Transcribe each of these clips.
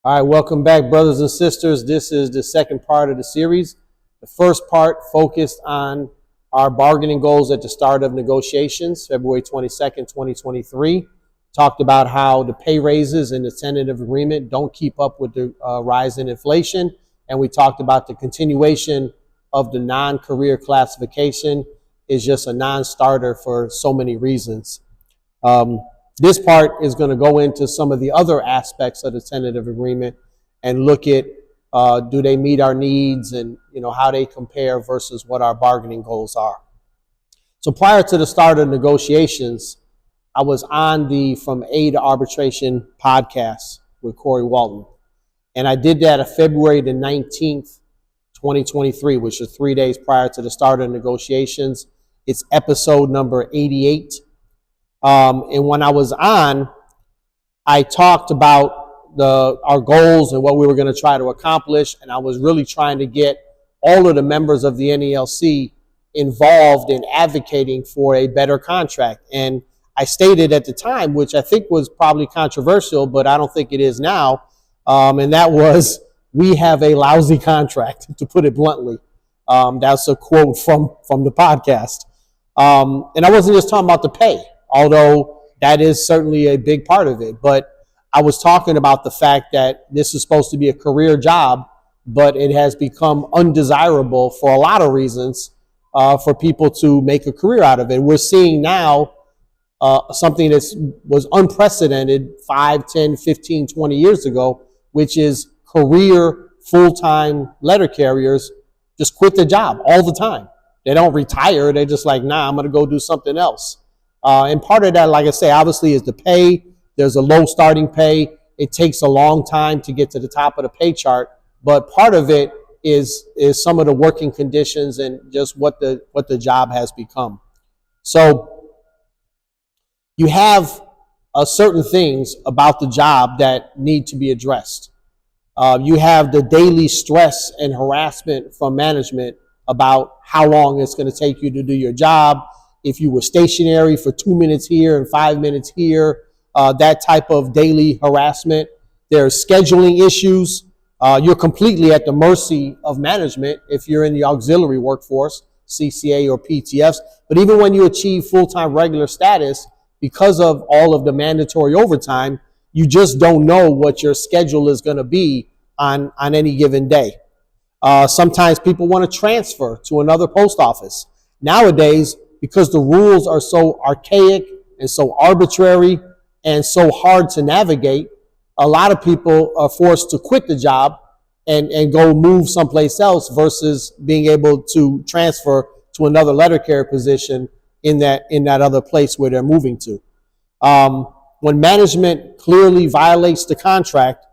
All right, welcome back, brothers and sisters. This is the second part of the series. The first part focused on our bargaining goals at the start of negotiations, February 22nd, 2023. Talked about how the pay raises in the tentative agreement don't keep up with the rise in inflation. And we talked about the continuation of the non-career classification is just a non-starter for so many reasons. This part is going to go into some of the other aspects of the tentative agreement and look at do they meet our needs and how they compare versus what our bargaining goals are. So prior to the start of negotiations, I was on the From A to Arbitration podcast with Corey Walton. And I did that on February the 19th, 2023, which is 3 days prior to the start of negotiations. It's episode number 88. And when I was on, I talked about our goals and what we were going to try to accomplish. And I was really trying to get all of the members of the NALC involved in advocating for a better contract. And I stated at the time, which I think was probably controversial, but I don't think it is now. And that was, we have a lousy contract, to put it bluntly. That's a quote from the podcast. And I wasn't just talking about the pay, although that is certainly a big part of it. But I was talking about the fact that this is supposed to be a career job, but it has become undesirable for a lot of reasons for people to make a career out of it. We're seeing now something that was unprecedented 5, 10, 15, 20 years ago, which is career full-time letter carriers just quit the job all the time. They don't retire. They're just like, nah, I'm going to go do something else. And part of that, like I say, obviously is the pay. There's a low starting pay. It takes a long time to get to the top of the pay chart. But part of it is some of the working conditions and just what the job has become. So you have certain things about the job that need to be addressed. You have the daily stress and harassment from management about how long it's going to take you to do your job. If you were stationary for 2 minutes here and 5 minutes here, that type of daily harassment. There's scheduling issues. You're completely at the mercy of management if you're in the auxiliary workforce, CCA or PTFs. But even when you achieve full-time regular status, because of all of the mandatory overtime, you just don't know what your schedule is going to be on any given day. Sometimes people want to transfer to another post office. Nowadays, because the rules are so archaic and so arbitrary and so hard to navigate, a lot of people are forced to quit the job and go move someplace else versus being able to transfer to another letter carrier position in that other place where they're moving to. When management clearly violates the contract,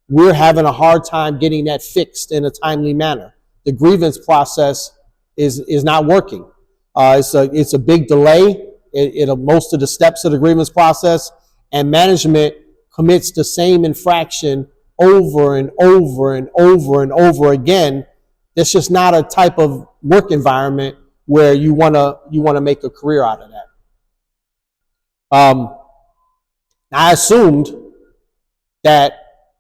we're having a hard time getting that fixed in a timely manner. The grievance process is not working. It's a big delay in most of the steps of the grievance process, and management commits the same infraction over and over and over and over again. That's just not a type of work environment where you want to make a career out of that. I assumed that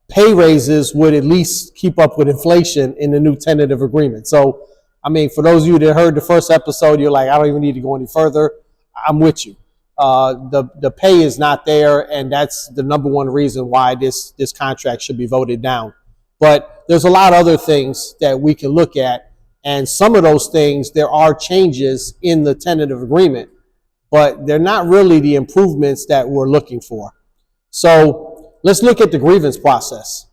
pay raises would at least keep up with inflation in the new tentative agreement. So, I mean, for those of you that heard the first episode, you're like, I don't even need to go any further. I'm with you. The pay is not there, and that's the number one reason why this contract should be voted down. But there's a lot of other things that we can look at, and some of those things, there are changes in the tentative agreement, but they're not really the improvements that we're looking for. So let's look at the grievance process.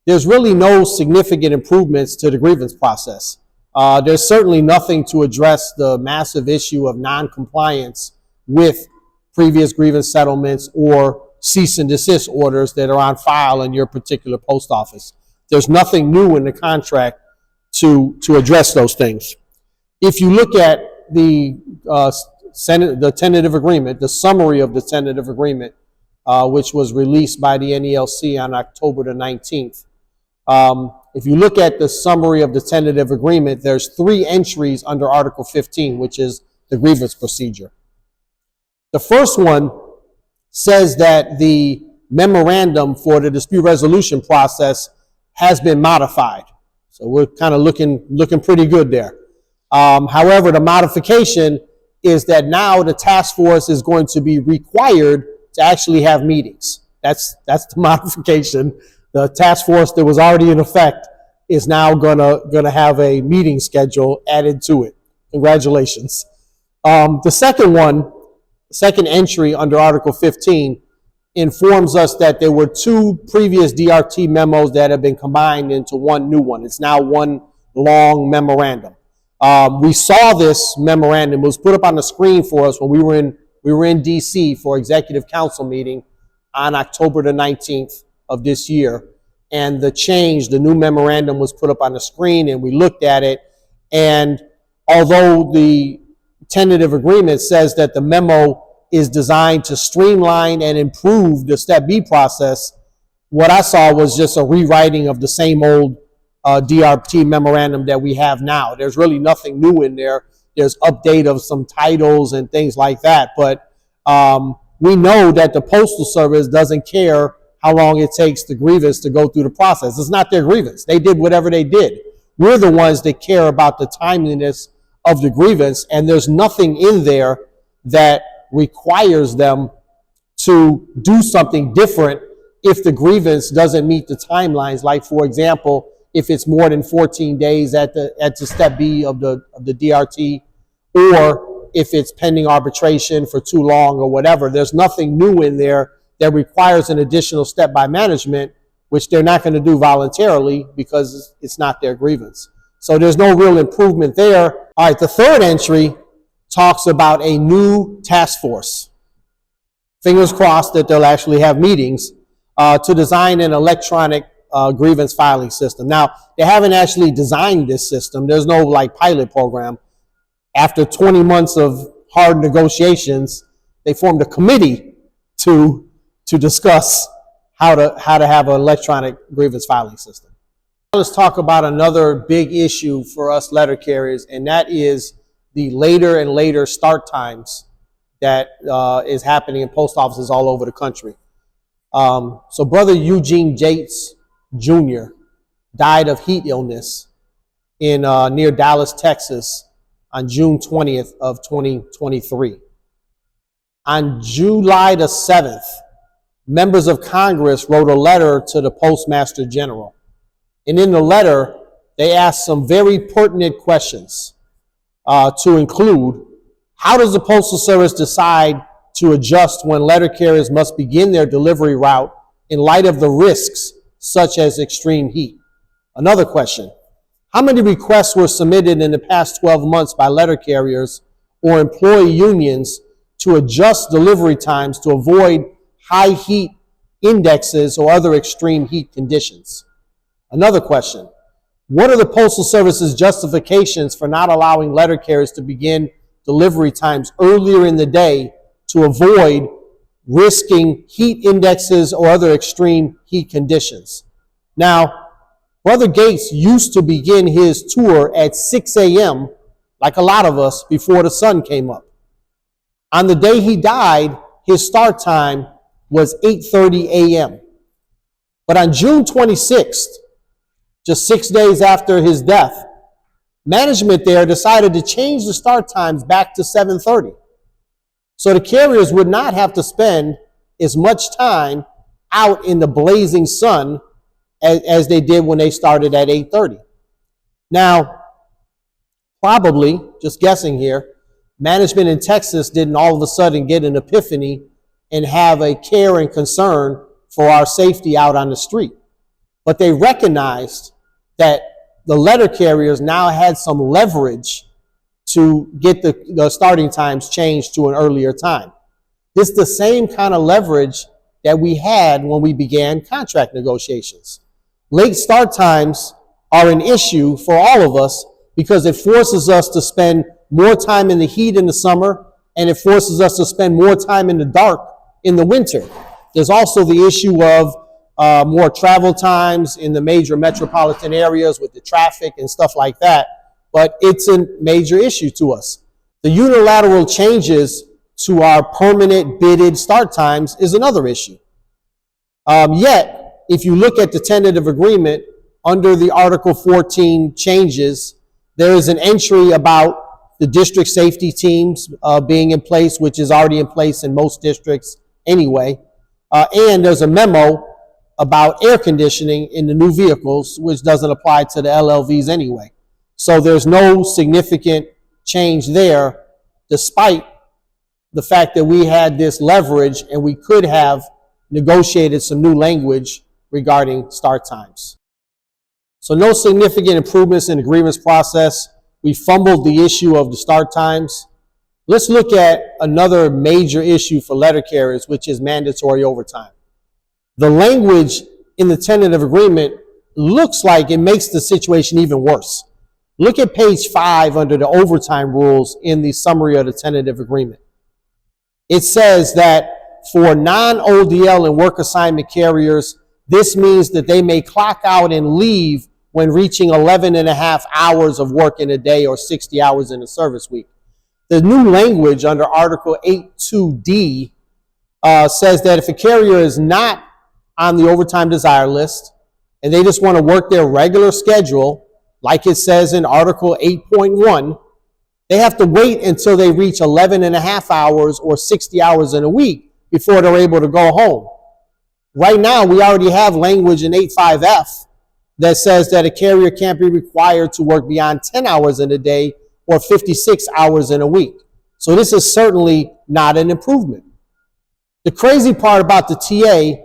There's really no significant improvements to the grievance process. There's certainly nothing to address the massive issue of non-compliance with previous grievance settlements or cease and desist orders that are on file in your particular post office. There's nothing new in the contract to address those things. If you look at the tentative agreement, the summary of the tentative agreement, which was released by the NALC on October the 19th, if you look at the summary of the tentative agreement, there's 3 entries under Article 15, which is the grievance procedure. The first one says that the memorandum for the dispute resolution process has been modified. So we're kind of looking pretty good there. However, the modification is that now the task force is going to be required to actually have meetings. That's the modification. The task force that was already in effect is now gonna have a meeting schedule added to it. Congratulations. The second entry under Article 15 informs us that there were two previous DRT memos that have been combined into one new one. It's now one long memorandum. We saw this memorandum. It was put up on the screen for us when we were in DC for executive council meeting on October the 19th of this year. And the new memorandum was put up on the screen, and we looked at it. And although the tentative agreement says that the memo is designed to streamline and improve the Step B process, what I saw was just a rewriting of the same old DRT memorandum that we have now. There's really nothing new in there. There's update of some titles and things like that. But we know that the Postal Service doesn't care how long it takes the grievance to go through the process. It's not their grievance. They did whatever they did. We're the ones that care about the timeliness of the grievance, and there's nothing in there that requires them to do something different if the grievance doesn't meet the timelines. Like, for example, if it's more than 14 days at the Step B of the DRT, or if it's pending arbitration for too long or whatever. There's nothing new in there that requires an additional step by management, which they're not going to do voluntarily because it's not their grievance. So there's no real improvement there. All right, the third entry talks about a new task force. Fingers crossed that they'll actually have meetings to design an electronic grievance filing system. Now, they haven't actually designed this system. There's no like pilot program. After 20 months of hard negotiations, they formed a committee to discuss how to have an electronic grievance filing system. Let's talk about another big issue for us letter carriers, and that is the later and later start times that is happening in post offices all over the country. So Brother Eugene Yates Jr. died of heat illness in near Dallas, Texas on June 20th of 2023. On July the 7th, members of Congress wrote a letter to the Postmaster General. And in the letter, they asked some very pertinent questions to include: how does the Postal Service decide to adjust when letter carriers must begin their delivery route in light of the risks such as extreme heat? Another question: how many requests were submitted in the past 12 months by letter carriers or employee unions to adjust delivery times to avoid high heat indexes or other extreme heat conditions? Another question: what are the Postal Service's justifications for not allowing letter carriers to begin delivery times earlier in the day to avoid risking heat indexes or other extreme heat conditions? Now, Brother Gates used to begin his tour at 6 a.m., like a lot of us, before the sun came up. On the day he died, his start time was 8:30 a.m. But on June 26th, just 6 days after his death, management there decided to change the start times back to 7:30. So the carriers would not have to spend as much time out in the blazing sun as they did when they started at 8:30. Now, probably, just guessing here, management in Texas didn't all of a sudden get an epiphany and have a care and concern for our safety out on the street. But they recognized that the letter carriers now had some leverage to get the starting times changed to an earlier time. This is the same kind of leverage that we had when we began contract negotiations. Late start times are an issue for all of us because it forces us to spend more time in the heat in the summer, and it forces us to spend more time in the dark in the winter. There's also the issue of more travel times in the major metropolitan areas with the traffic and stuff like that, but it's a major issue to us. The unilateral changes to our permanent bidded start times is another issue. Yet, if you look at the tentative agreement under the Article 14 changes, there is an entry about the district safety teams being in place, which is already in place in most districts anyway. And there's a memo about air conditioning in the new vehicles, which doesn't apply to the LLVs anyway. So there's no significant change there, despite the fact that we had this leverage and we could have negotiated some new language regarding start times. So no significant improvements in the grievance process. We fumbled the issue of the start times. Let's look at another major issue for letter carriers, which is mandatory overtime. The language in the tentative agreement looks like it makes the situation even worse. Look at page 5 under the overtime rules in the summary of the tentative agreement. It says that for non-ODL and work assignment carriers, this means that they may clock out and leave when reaching 11 and a half hours of work in a day or 60 hours in a service week. The new language under Article 8.2D says that if a carrier is not on the overtime desire list and they just want to work their regular schedule, like it says in Article 8.1, they have to wait until they reach 11 and a half hours or 60 hours in a week before they're able to go home. Right now, we already have language in 8.5F that says that a carrier can't be required to work beyond 10 hours in a day or 56 hours in a week. So this is certainly not an improvement. The crazy part about the TA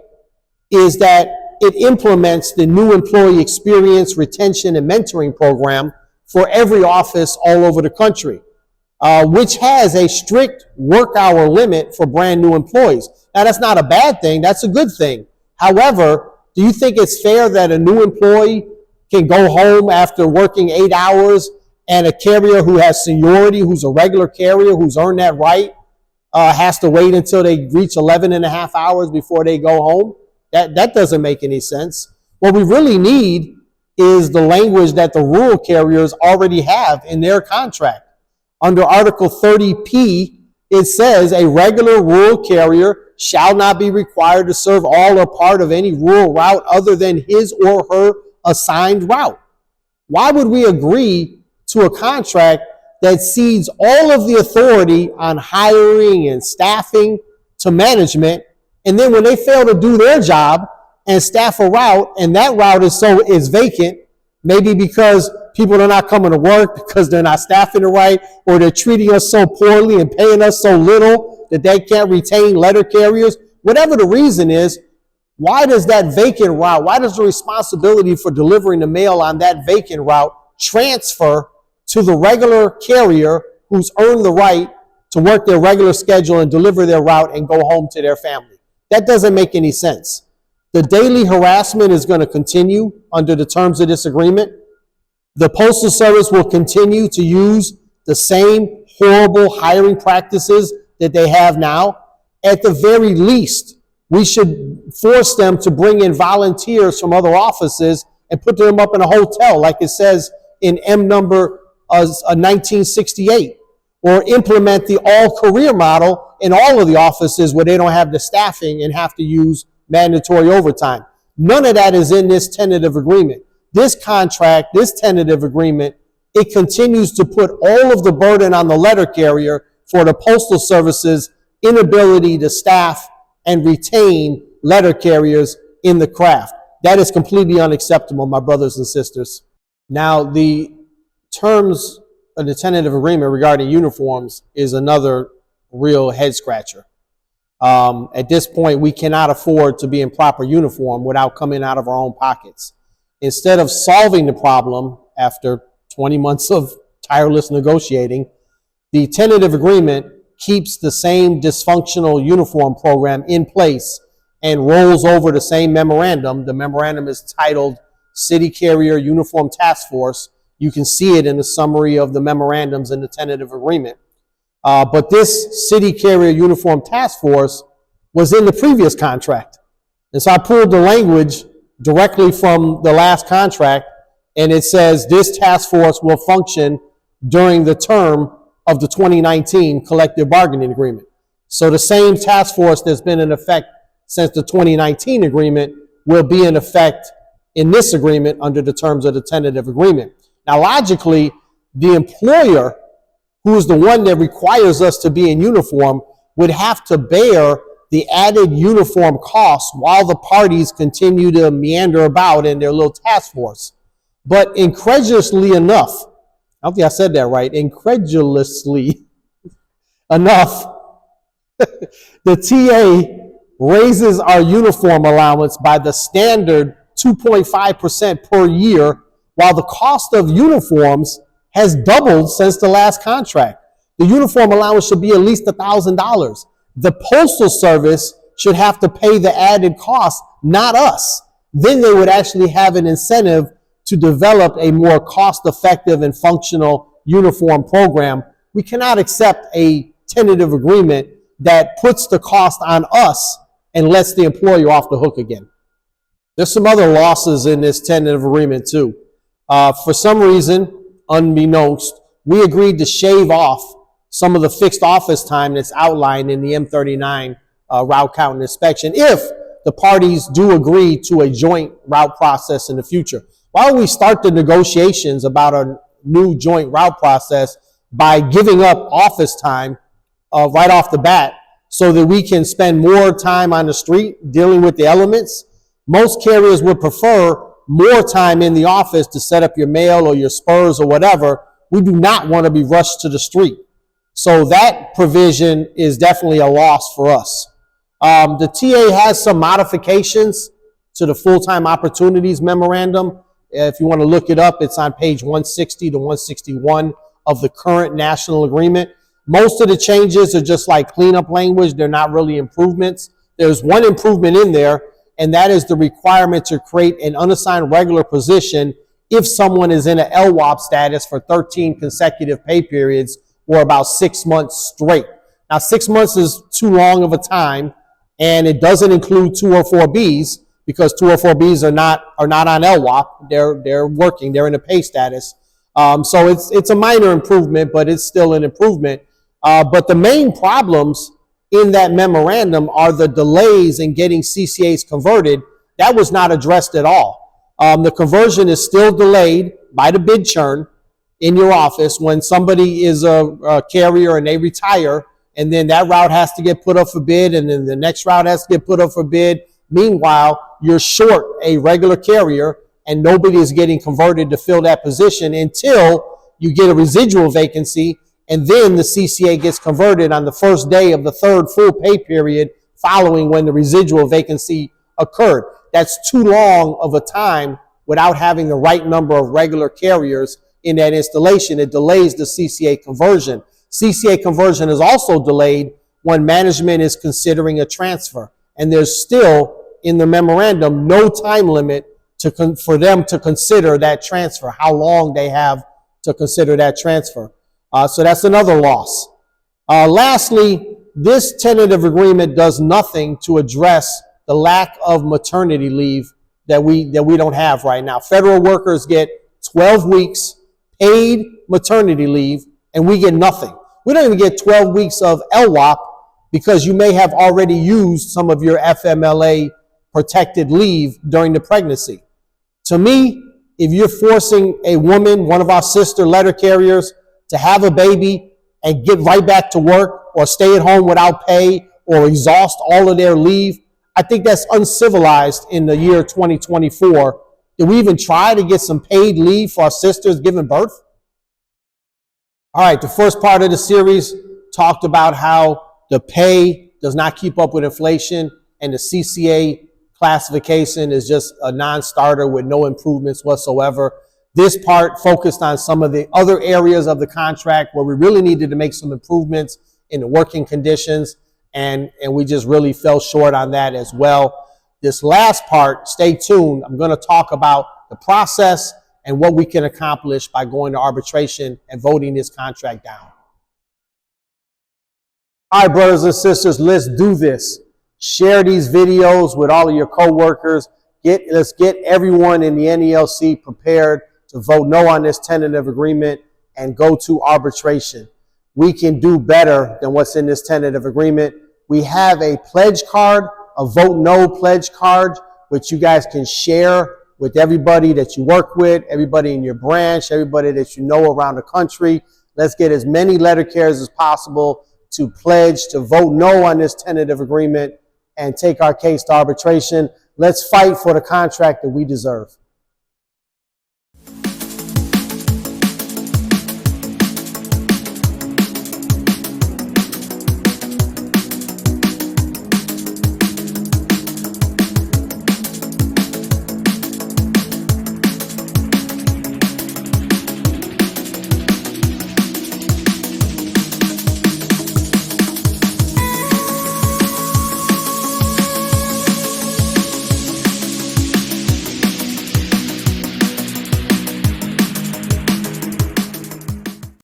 is that it implements the new employee experience, retention, and mentoring program for every office all over the country, which has a strict work hour limit for brand new employees. Now, that's not a bad thing. That's a good thing. However, do you think it's fair that a new employee can go home after working 8 hours and a carrier who has seniority, who's a regular carrier, who's earned that right, has to wait until they reach 11 and a half hours before they go home? That doesn't make any sense. What we really need is the language that the rural carriers already have in their contract. Under Article 30P, it says a regular rural carrier shall not be required to serve all or part of any rural route other than his or her assigned route. Why would we agree to a contract that cedes all of the authority on hiring and staffing to management, and then when they fail to do their job and staff a route, and that route is vacant, maybe because people are not coming to work, because they're not staffing it right, or they're treating us so poorly and paying us so little that they can't retain letter carriers, whatever the reason is, why does that vacant route, why does the responsibility for delivering the mail on that vacant route transfer to the regular carrier who's earned the right to work their regular schedule and deliver their route and go home to their family? That doesn't make any sense. The daily harassment is going to continue under the terms of this agreement. The Postal Service will continue to use the same horrible hiring practices that they have now. At the very least, we should force them to bring in volunteers from other offices and put them up in a hotel, like it says in M number 1968, or implement the all-career model in all of the offices where they don't have the staffing and have to use mandatory overtime. None of that is in this tentative agreement. This contract, this tentative agreement, it continues to put all of the burden on the letter carrier for the Postal Service's inability to staff and retain letter carriers in the craft. That is completely unacceptable, my brothers and sisters. Now, the terms of the tentative agreement regarding uniforms is another real head scratcher. At this point, we cannot afford to be in proper uniform without coming out of our own pockets. Instead of solving the problem after 20 months of tireless negotiating, the tentative agreement keeps the same dysfunctional uniform program in place and rolls over the same memorandum. The memorandum is titled City Carrier Uniform Task Force. You can see it in the summary of the memorandums in the tentative agreement. But this City Carrier Uniform Task Force was in the previous contract. And so I pulled the language directly from the last contract, and it says this task force will function during the term of the 2019 collective bargaining agreement. So the same task force that's been in effect since the 2019 agreement will be in effect in this agreement under the terms of the tentative agreement. Now, logically, the employer, who is the one that requires us to be in uniform, would have to bear the added uniform costs while the parties continue to meander about in their little task force. But incredulously enough, I don't think I said that right, incredulously enough, the TA raises our uniform allowance by the standard 2.5% per year, while the cost of uniforms has doubled since the last contract. The uniform allowance should be at least $1,000. The Postal Service should have to pay the added cost, not us. Then they would actually have an incentive to develop a more cost-effective and functional uniform program. We cannot accept a tentative agreement that puts the cost on us and lets the employer off the hook again. There's some other losses in this tentative agreement too. For some reason, unbeknownst, we agreed to shave off some of the fixed office time that's outlined in the M39 route count and inspection if the parties do agree to a joint route process in the future. Why don't we start the negotiations about a new joint route process by giving up office time right off the bat so that we can spend more time on the street dealing with the elements? Most carriers would prefer more time in the office to set up your mail or your spurs or whatever. We do not want to be rushed to the street. So that provision is definitely a loss for us. The TA has some modifications to the full-time opportunities memorandum. If you want to look it up, it's on page 160 to 161 of the current national agreement. Most of the changes are just like cleanup language. They're not really improvements. There's one improvement in there, and that is the requirement to create an unassigned regular position if someone is in an LWOP status for 13 consecutive pay periods or about 6 months straight. Now, 6 months is too long of a time, and it doesn't include 204Bs because 204Bs are not on LWOP. They're working. They're in a pay status. So it's a minor improvement, but it's still an improvement. But the main problems in that memorandum are the delays in getting CCAs converted. That was not addressed at all. The conversion is still delayed by the bid churn in your office when somebody is a carrier and they retire, and then that route has to get put up for bid, and then the next route has to get put up for bid. Meanwhile, you're short a regular carrier, and nobody is getting converted to fill that position until you get a residual vacancy, and then the CCA gets converted on the first day of the third full pay period following when the residual vacancy occurred. That's too long of a time without having the right number of regular carriers in that installation. It delays the CCA conversion. CCA conversion is also delayed when management is considering a transfer, and there's still in the memorandum no time limit for them to consider that transfer, how long they have to consider that transfer. So that's another loss. Lastly, this tentative agreement does nothing to address the lack of maternity leave that we don't have right now. Federal workers get 12 weeks paid maternity leave, and we get nothing. We don't even get 12 weeks of LWOP because you may have already used some of your FMLA protected leave during the pregnancy. To me, if you're forcing a woman, one of our sister letter carriers, to have a baby and get right back to work or stay at home without pay or exhaust all of their leave, I think that's uncivilized in the year 2024. Did we even try to get some paid leave for our sisters giving birth? All right, the first part of the series talked about how the pay does not keep up with inflation and the CCA classification is just a non-starter with no improvements whatsoever. This part focused on some of the other areas of the contract where we really needed to make some improvements in the working conditions, and we just really fell short on that as well. This last part, stay tuned. I'm going to talk about the process and what we can accomplish by going to arbitration and voting this contract down. All right, brothers and sisters, let's do this. Share these videos with all of your coworkers. Let's get everyone in the NALC prepared to vote no on this tentative agreement and go to arbitration. We can do better than what's in this tentative agreement. We have a pledge card a vote no pledge card, which you guys can share with everybody that you work with, everybody in your branch, everybody that you know around the country. Let's get as many letter carriers as possible to pledge to vote no on this tentative agreement and take our case to arbitration. Let's fight for the contract that we deserve.